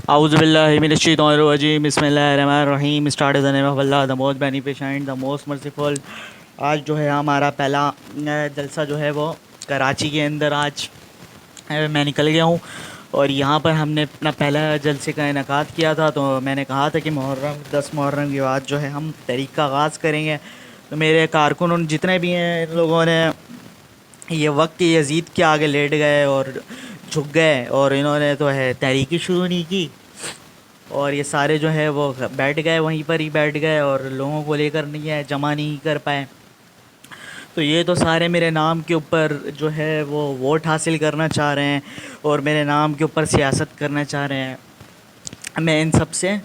اعوذ باللہ من الشیطان الرجیم بسم اللہ الرحمن الرحیم start the name of Allah the most beneficent the most merciful. آج جو ہے ہمارا پہلا جلسہ جو ہے وہ کراچی کے اندر آج میں نکل گیا ہوں، اور یہاں پر ہم نے اپنا پہلا جلسے کا انعقاد کیا تھا۔ تو میں نے کہا تھا کہ محرم 10 محرم کے بعد جو ہے ہم تحریک کا آغاز کریں گے۔ تو میرے کارکن جتنے بھی ہیں ان لوگوں نے یہ وقت یزید کے آگے لیٹ گئے اور جھک گئے، اور انہوں نے تو ہے تحریکی شروع نہیں کی، اور یہ سارے جو ہے وہ بیٹھ گئے، وہیں پر ہی بیٹھ گئے اور لوگوں کو لے کر نہیں ہے جمع نہیں کر پائے۔ تو یہ تو سارے میرے نام کے اوپر جو ہے وہ ووٹ حاصل کرنا چاہ رہے ہیں اور میرے نام کے اوپر سیاست کرنا چاہ رہے ہیں۔ میں ان سب سے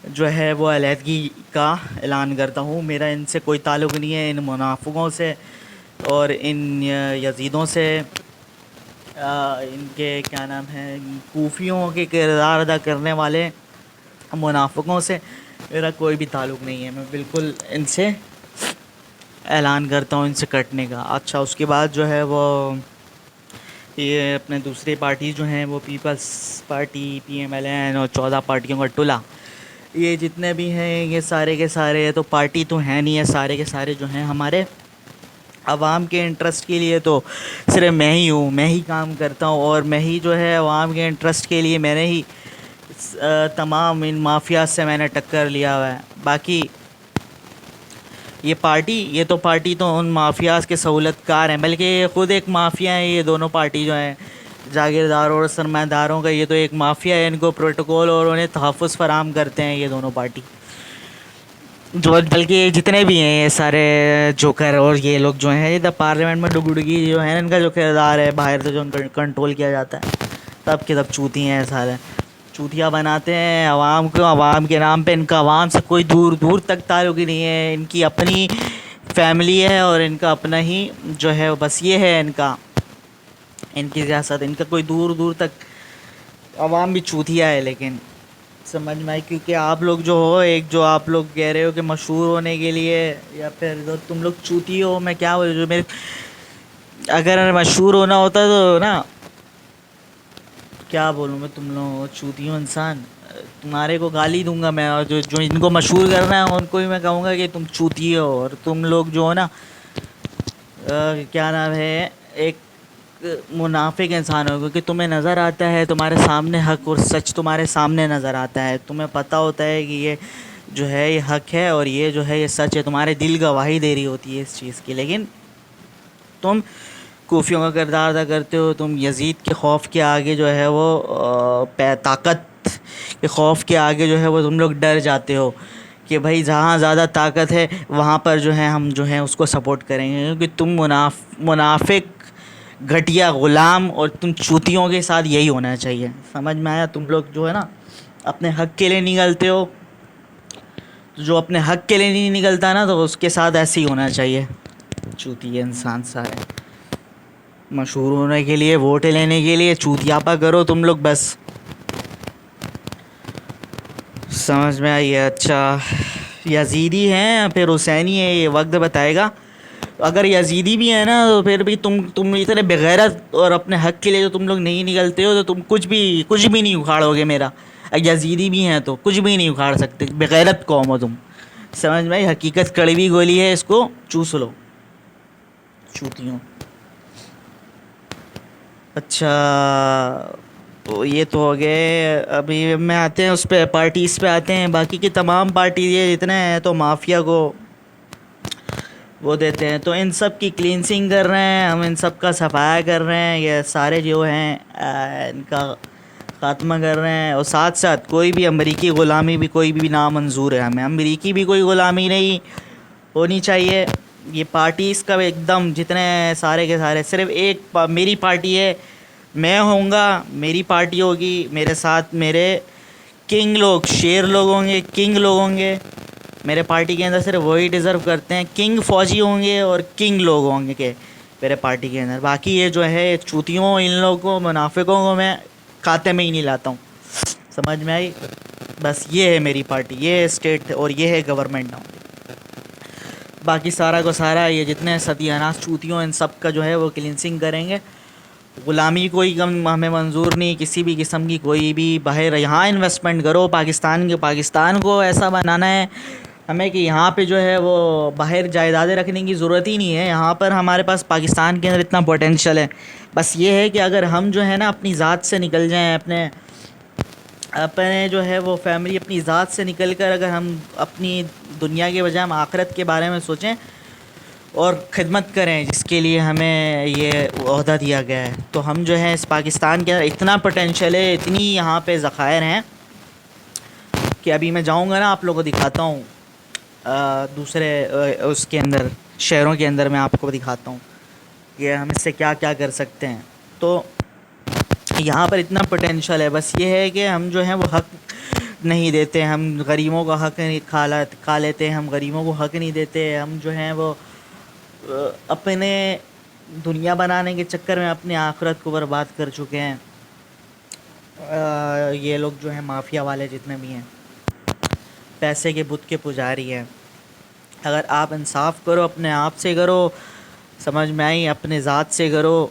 جو ہے وہ علیحدگی کا اعلان کرتا ہوں۔ میرا ان سے کوئی تعلق نہیں ہے، ان منافقوں سے اور ان یزیدوں سے، ان کے کیا نام ہے، کوفیوں کے کردار ادا کرنے والے منافقوں سے میرا کوئی بھی تعلق نہیں ہے۔ میں بالکل ان سے اعلان کرتا ہوں ان سے کٹنے کا۔ اچھا، اس کے بعد جو ہے وہ یہ اپنے دوسری پارٹی جو ہیں وہ Peoples Party, P M L N اور 14 پارٹیوں کا ٹولہ، یہ جتنے بھی ہیں یہ سارے کے سارے تو پارٹی تو ہیں نہیں ہے، سارے کے سارے جو ہیں ہمارے عوام کے انٹرسٹ کے لیے تو صرف میں ہی ہوں، میں ہی کام کرتا ہوں، اور میں ہی جو ہے عوام کے انٹرسٹ کے لیے میں نے ہی تمام ان مافیا سے میں نے ٹکر لیا ہوا ہے۔ باقی یہ پارٹی تو ان مافیاز کے سہولت کار ہیں، بلکہ یہ خود ایک مافیا ہیں۔ یہ دونوں پارٹی جو ہیں جاگیرداروں اور سرمایہ داروں کا یہ تو ایک مافیا ہے، ان کو پروٹوکول اور انہیں تحفظ فراہم کرتے ہیں یہ دونوں پارٹی، جو بلکہ جتنے بھی ہیں یہ سارے جوکر اور یہ لوگ جو ہیں ادھر پارلیمنٹ میں ڈگڈگی جو ہے ان کا جو کردار ہے باہر سے جو کنٹرول کیا جاتا ہے، تب کے تب چوتی ہیں سارے، چوتیاں بناتے ہیں عوام کو، عوام کے نام پہ۔ ان کا عوام سے کوئی دور دور تک تعلق ہی نہیں ہے، ان کی اپنی فیملی ہے اور ان کا اپنا ہی جو ہے بس یہ ہے ان کی سیاست، ان کا کوئی دور دور تک عوام بھی چوتیا ہے۔ لیکن سمجھ میں آئی، کیونکہ آپ لوگ جو ہو، ایک جو آپ لوگ کہہ رہے ہو کہ مشہور ہونے کے لیے، یا پھر جو تم لوگ چوتی ہو، میں کیا بولوں، جو میرے اگر مشہور ہونا ہوتا تو نا، کیا بولوں میں تم لوگ چوتی ہو انسان، تمہارے کو گالی دوں گا میں، اور جو ان کو مشہور کرنا ہے ان کو بھی میں کہوں گا کہ تم چوتی ہو، اور تم لوگ جو ہو نا کیا نام ہے، ایک منافق انسان ہو، کیونکہ تمہیں نظر آتا ہے تمہارے سامنے حق اور سچ تمہارے سامنے نظر آتا ہے، تمہیں پتہ ہوتا ہے کہ یہ جو ہے یہ حق ہے اور یہ جو ہے یہ سچ ہے، تمہارے دل گواہی دے رہی ہوتی ہے اس چیز کی، لیکن تم کوفیوں کا کردار ادا کرتے ہو۔ تم یزید کے خوف کے آگے جو ہے وہ طاقت کے خوف کے آگے جو ہے وہ تم لوگ ڈر جاتے ہو کہ بھائی جہاں زیادہ طاقت ہے وہاں پر جو ہے ہم جو ہے اس کو سپورٹ کریں گے، کیونکہ تم منافق، گھٹیا، غلام، اور تم چوتیوں کے ساتھ یہی ہونا چاہیے۔ سمجھ میں آیا؟ تم لوگ جو ہے نا اپنے حق کے لیے نکلتے ہو، جو اپنے حق کے لیے نہیں نکلتا نا تو اس کے ساتھ ایسے ہی ہونا چاہیے۔ چوتی انسان سارے مشہور ہونے کے لیے، ووٹ لینے کے لیے چوتیاپا کرو تم لوگ بس۔ سمجھ میں آئی ہے؟ اچھا، یزیدی ہیں یا پھر حسینی ہے یہ وقت بتائے گا۔ اگر یزیدی بھی ہے نا تو پھر بھی تم اتنے بغیرت اور اپنے حق کے لیے جو تم لوگ نہیں نکلتے ہو تو تم کچھ بھی نہیں اکھاڑو گے میرا۔ یزیدی بھی ہیں تو کچھ بھی نہیں اکھاڑ سکتے، بغیرت قوم ہو تم۔ سمجھ میں آئی؟ حقیقت کڑوی گولی ہے، اس کو چوس لو چوتیوں۔ اچھا، تو یہ تو ہو گئے، ابھی میں آتے ہیں اس پہ، پارٹیز پہ آتے ہیں۔ باقی کی تمام پارٹی یہ جتنے ہیں تو مافیا کو وہ دیتے ہیں، تو ان سب کی کلینسنگ کر رہے ہیں ہم، ان سب کا صفایا کر رہے ہیں، یہ سارے جو ہیں ان کا خاتمہ کر رہے ہیں، اور ساتھ ساتھ کوئی بھی امریکی غلامی بھی کوئی بھی نامنظور ہے ہمیں، امریکی بھی کوئی غلامی نہیں ہونی چاہیے۔ یہ پارٹیز کا ایک دم جتنے سارے کے سارے صرف ایک میری پارٹی ہے، میں ہوں گا، میری پارٹی ہوگی، میرے ساتھ میرے کنگ لوگ، شیر لوگ ہوں گے، کنگ لوگ ہوں گے میرے پارٹی کے اندر، صرف وہی ڈیزرو کرتے ہیں، کنگ فوجی ہوں گے اور کنگ لوگ ہوں گے کہ میرے پارٹی کے اندر۔ باقی یہ جو ہے چوتیوں، ان لوگوں کو، منافقوں کو میں کھاتے میں ہی نہیں لاتا ہوں۔ سمجھ میں آئی؟ بس یہ ہے میری پارٹی، یہ ہے اسٹیٹ اور یہ ہے گورنمنٹ۔ باقی سارا کو سارا یہ جتنے ستیاناس چوتیوں ان سب کا جو ہے وہ کلینسنگ کریں گے، غلامی کوئی ہمیں منظور نہیں، کسی بھی قسم کی کوئی بھی باہر یہاں انویسٹمنٹ کرو، پاکستان کو ایسا بنانا ہے ہمیں کہ یہاں پہ جو ہے وہ باہر جائیدادیں رکھنے کی ضرورت ہی نہیں ہے، یہاں پر ہمارے پاس پاکستان کے اندر اتنا پوٹینشیل ہے. بس یہ ہے کہ اگر ہم جو ہے نا اپنی ذات سے نکل جائیں، اپنے جو ہے وہ فیملی اپنی ذات سے نکل کر اگر ہم اپنی دنیا کے بجائے ہم آخرت کے بارے میں سوچیں اور خدمت کریں جس کے لیے ہمیں یہ عہدہ دیا گیا ہے، تو ہم جو ہے اس پاکستان کے اندر اتنا پوٹینشیل ہے، اتنی یہاں پہ ذخائر ہیں کہ ابھی میں جاؤں گا نا آپ لوگوں کو دکھاتا ہوں دوسرے اس کے اندر شہروں کے اندر، میں آپ کو دکھاتا ہوں کہ ہم اس سے کیا کیا کر سکتے ہیں. تو یہاں پر اتنا پوٹینشیل ہے، بس یہ ہے کہ ہم جو ہیں وہ حق نہیں دیتے، ہم غریبوں کا حق کھا لیتے ہیں، ہم غریبوں کو حق نہیں دیتے، ہم جو ہیں وہ اپنے دنیا بنانے کے چکر میں اپنی آخرت کو برباد کر چکے ہیں. یہ لوگ جو ہیں مافیا والے جتنے بھی ہیں، پیسے کے بت کے پجاری ہیں. اگر آپ انصاف کرو اپنے آپ سے کرو، سمجھ میں آئی، اپنے ذات سے کرو،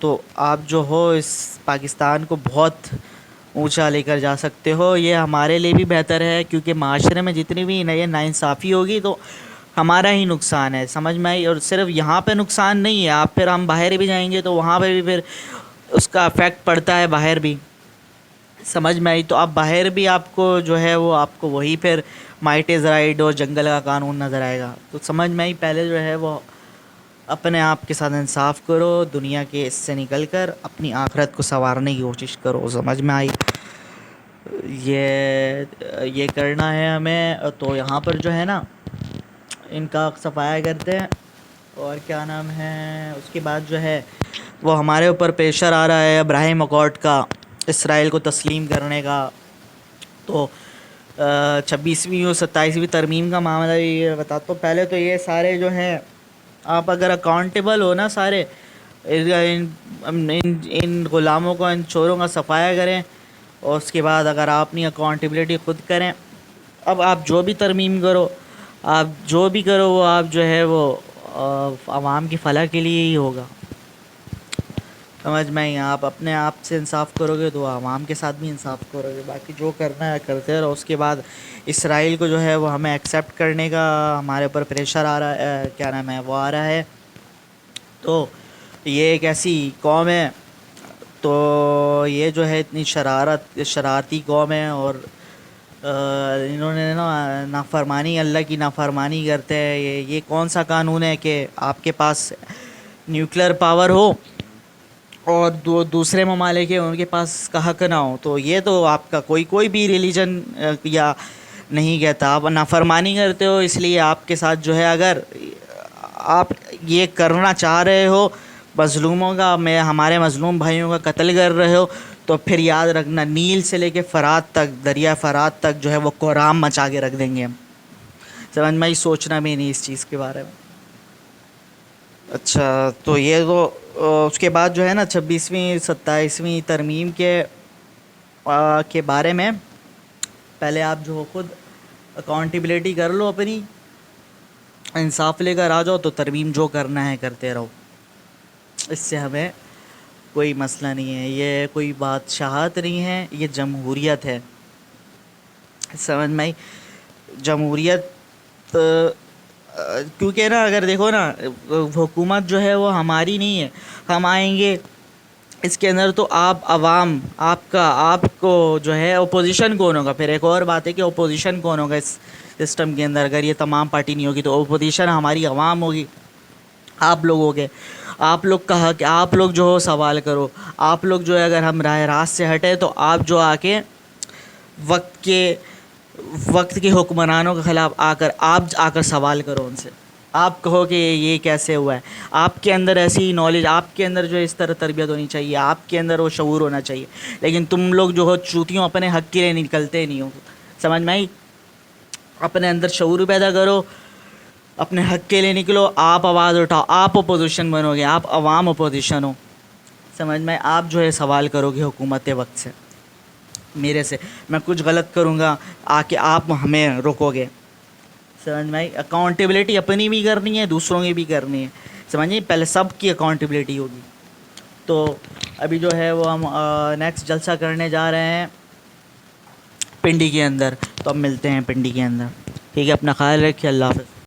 تو آپ جو ہو اس پاکستان کو بہت اونچا لے کر جا سکتے ہو. یہ ہمارے لیے بھی بہتر ہے کیونکہ معاشرے میں جتنی بھی نئے ناانصافی ہوگی تو ہمارا ہی نقصان ہے، سمجھ میں آئی. اور صرف یہاں پہ نقصان نہیں ہے، آپ پھر ہم باہر بھی جائیں گے تو وہاں پہ بھی پھر اس کا افیکٹ پڑتا ہے باہر بھی، سمجھ میں آئی. تو آپ باہر بھی آپ کو جو ہے وہ آپ کو وہی پھر مائٹ از رائٹ اور جنگل کا قانون نظر آئے گا. تو سمجھ میں آئی، پہلے جو ہے وہ اپنے آپ کے ساتھ انصاف کرو، دنیا کے اس سے نکل کر اپنی آخرت کو سنوارنے کی کوشش کرو. سمجھ میں آئی، یہ کرنا ہے ہمیں. تو یہاں پر جو ہے نا ان کا صفایا کرتے ہیں، اور کیا نام ہے اس کے بعد جو ہے وہ ہمارے اوپر پریشر آ رہا ہے ابراہیم اکارڈ کا، اسرائیل کو تسلیم کرنے کا. تو 26ویں اور 27ویں ترمیم کا معاملہ یہ بتاتا ہوں. پہلے تو یہ سارے جو ہیں آپ اگر اکاؤنٹیبل ہو نا، سارے ان غلاموں کو، ان چوروں کا صفایا کریں، اور اس کے بعد اگر آپ اپنی اکاؤنٹیبلٹی خود کریں. اب آپ جو بھی ترمیم کرو، آپ جو بھی کرو، وہ آپ جو ہے وہ عوام کی فلاح کے لیے ہی ہوگا، سمجھ میں ہی. آپ اپنے آپ سے انصاف کرو گے تو عوام کے ساتھ بھی انصاف کرو گے. باقی جو کرنا ہے کرتے رہو. اس کے بعد اسرائیل کو جو ہے وہ ہمیں ایکسیپٹ کرنے کا ہمارے اوپر پریشر آ رہا ہے، کیا نام ہے وہ آ رہا ہے. تو یہ ایک ایسی قوم ہے، تو یہ جو ہے اتنی شرارتی قوم ہے، اور انہوں نے نا نافرمانی، اللہ کی نافرمانی کرتے ہیں. یہ کون سا قانون ہے کہ آپ کے پاس نیوکلیر پاور ہو اور دوسرے ممالک ہیں ان کے پاس کا حق نہ ہو؟ تو یہ تو آپ کا کوئی بھی ریلیجن یا نہیں کہتا. آپ نافرمانی کرتے ہو، اس لیے آپ کے ساتھ جو ہے اگر آپ یہ کرنا چاہ رہے ہو مظلوموں کا، ہمارے مظلوم بھائیوں کا قتل کر رہے ہو، تو پھر یاد رکھنا نیل سے لے کے فرات تک، دریا فرات تک جو ہے وہ کوہرام مچا کے رکھ دیں گے ہم. سمجھ میں ہی، سوچنا بھی نہیں اس چیز کے بارے میں. اچھا، تو یہ تو اس کے بعد جو ہے نا 26ویں 27ویں ترمیم کے بارے میں پہلے آپ جو ہو خود اکاؤنٹیبلٹی کر لو اپنی، انصاف لے کر آ جاؤ، تو ترمیم جو کرنا ہے کرتے رہو. اس سے ہمیں کوئی مسئلہ نہیں ہے. یہ کوئی بادشاہت نہیں ہے، یہ جمہوریت ہے، سمجھ میں آئی. جمہوریت کیونکہ نا اگر دیکھو نا حکومت جو ہے وہ ہماری نہیں ہے، ہم آئیں گے اس کے اندر تو آپ عوام، آپ کو جو ہے اپوزیشن کون ہوگا؟ پھر ایک اور بات ہے کہ اپوزیشن کون ہوگا اس سسٹم کے اندر. اگر یہ تمام پارٹی نہیں ہوگی تو اپوزیشن ہماری عوام ہوگی، آپ لوگ ہوگے. آپ لوگ کہا کہ آپ لوگ جو ہو سوال کرو. آپ لوگ جو ہے اگر ہم راہ راست سے ہٹے تو آپ جو آ کے وقت کے حکمرانوں کے خلاف آ کر سوال کرو ان سے. آپ کہو کہ یہ کیسے ہوا ہے. آپ کے اندر ایسی نالج، آپ کے اندر جو اس طرح تربیت ہونی چاہیے، آپ کے اندر وہ شعور ہونا چاہیے. لیکن تم لوگ جو ہو چوتیوں اپنے حق کے لیے نکلتے نہیں ہو. سمجھ میں آئی؟ اپنے اندر شعور پیدا کرو، اپنے حق کے لیے نکلو، آپ آواز اٹھاؤ. آپ اپوزیشن بنو گے، آپ عوام اپوزیشن ہو. سمجھ میں آپ جو ہے سوال کرو گے حکومت وقت سے، میرے سے. میں کچھ غلط کروں گا آ کے آپ ہمیں روکو گے. سمجھ میں آئی؟ اکاؤنٹیبلٹی اپنی بھی کرنی ہے، دوسروں کی بھی کرنی ہے. سمجھیے، پہلے سب کی اکاؤنٹیبلٹی ہوگی. تو ابھی جو ہے وہ ہم نیکسٹ جلسہ کرنے جا رہے ہیں پنڈی کے اندر، تو اب ملتے ہیں پنڈی کے اندر. ٹھیک ہے، اپنا خیال رکھیے، اللہ حافظ.